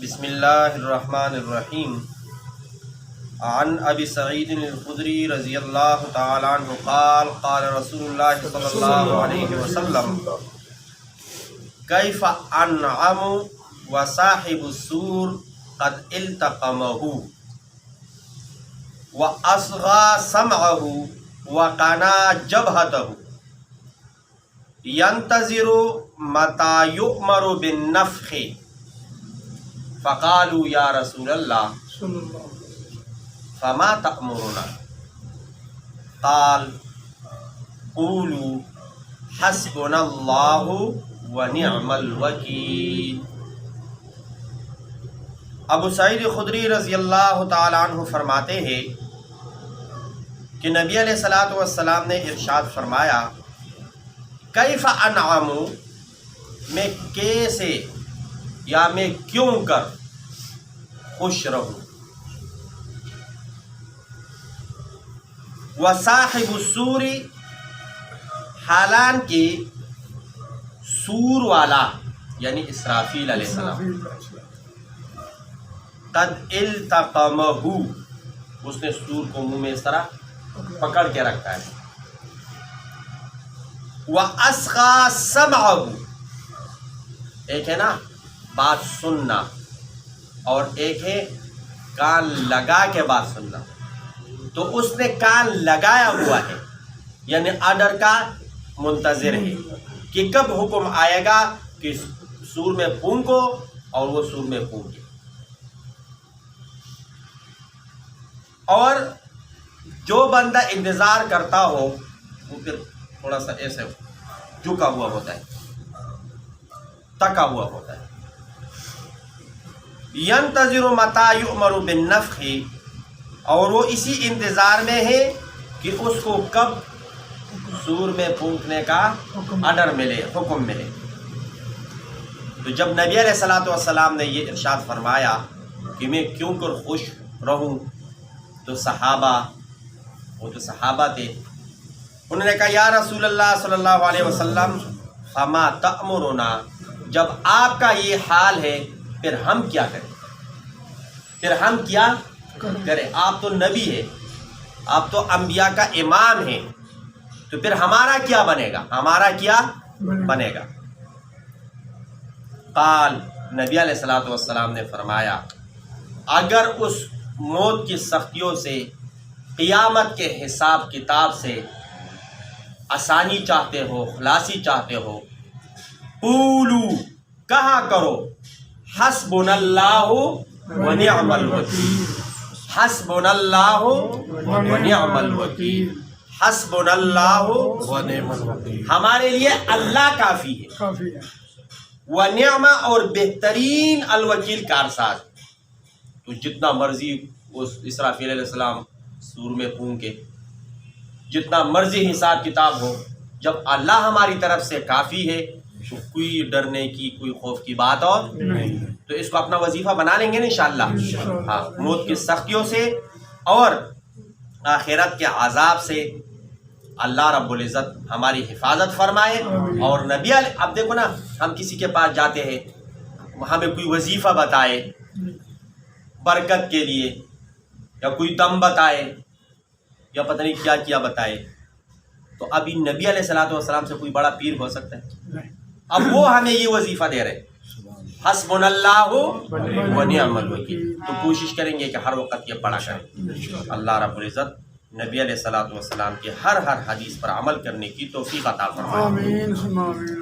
بسم اللہ الرحمن الرحیم عن ابی سعید الخدری رضی اللہ تعالی عنہ قال قال رسول اللہ صلی اللہ علیہ وسلم کیف انعم وصاحب السور قد التقمہ واصغى سمعه وقنا جبهته ينتظر متى يؤمر بالنفخ فقالوا یا رسول اللہ فما تأمرنا قال قولوا حسبنا اللہ ونعم الوکیل۔ ابو سعید خدری رضی اللہ تعالی عنہ فرماتے ہیں کہ نبی علیہ الصلوۃ والسلام نے ارشاد فرمایا کیف انعم، میں کیسے یا میں کیوں کر خوش رہوں، وصاحب السور، حالانکہ سور والا یعنی اسرافیل علیہ السلام قد التقمہ، اس نے سور کو منہ میں اس طرح پکڑ کے رکھا ہے، وَأَصْغَى سَمْعَهُ، ایک ہے نا بات سننا اور ایک ہے کان لگا کے بات سننا، تو اس نے کان لگایا ہوا ہے یعنی آرڈر کا منتظر ہے کہ کب حکم آئے گا کہ سور میں پھونکو، اور وہ سور میں پھونکے۔ اور جو بندہ انتظار کرتا ہو وہ پھر تھوڑا سا ایسے جھکا ہوا ہوتا ہے، تکا ہوا ہوتا ہے۔ ينتظر متى يؤمر بالنفخ، اور وہ اسی انتظار میں ہے کہ اس کو کب سور میں پھونکنے کا آرڈر ملے، حکم ملے۔ تو جب نبی علیہ الصلوۃ والسلام نے یہ ارشاد فرمایا کہ میں کیوں کر خوش رہوں، تو صحابہ، وہ تو صحابہ تھے، انہوں نے کہا یا رسول اللہ صلی اللہ علیہ وسلم فما تأمرنا، جب آپ کا یہ حال ہے پھر ہم کیا کریں، پھر ہم کیا کریں؟ آپ تو نبی ہے، آپ تو انبیاء کا امام ہیں، تو پھر ہمارا کیا بنے گا، ہمارا کیا بنے گا؟ قال، نبی علیہ الصلوۃ والسلام نے فرمایا اگر اس موت کی سختیوں سے، قیامت کے حساب کتاب سے آسانی چاہتے ہو، خلاصی چاہتے ہو، قولو، کہا کرو، حسبنا اللہ ونعم الوکیل، حسبنا اللہ ونعم الوکیل، حسبنا اللہ ونعم الوکیل، ہمارے لیے اللہ کافی ہے، ونعم، اور بہترین، الوکیل، کارساز۔ تو جتنا مرضی اس اسرافیل علیہ السلام سور میں پھونکے، جتنا مرضی حساب کتاب ہو، جب اللہ ہماری طرف سے کافی ہے تو کوئی ڈرنے کی، کوئی خوف کی بات اور نہیں۔ تو اس کو اپنا وظیفہ بنا لیں گے نا انشاءاللہ، ہاں، موت کی سختیوں سے اور آخرت کے عذاب سے اللہ رب العزت ہماری حفاظت فرمائے۔ اور نبی علیہ، اب دیکھو نا، ہم کسی کے پاس جاتے ہیں، ہمیں کوئی وظیفہ بتائے برکت کے لیے، یا کوئی دم بتائے، یا پتہ نہیں کیا کیا بتائے، تو ابھی نبی علیہ الصلوۃ والسلام سے کوئی بڑا پیر ہو سکتا ہے؟ اب وہ ہمیں یہ وظیفہ دے رہے، حسبنا اللہ ونعم الوکیل۔ تو کوشش کریں گے کہ ہر وقت یہ پڑھا کریں۔ اللہ رب العزت نبی علیہ الصلوۃ والسلام کے ہر حدیث پر عمل کرنے کی توفیق عطا فرمائے۔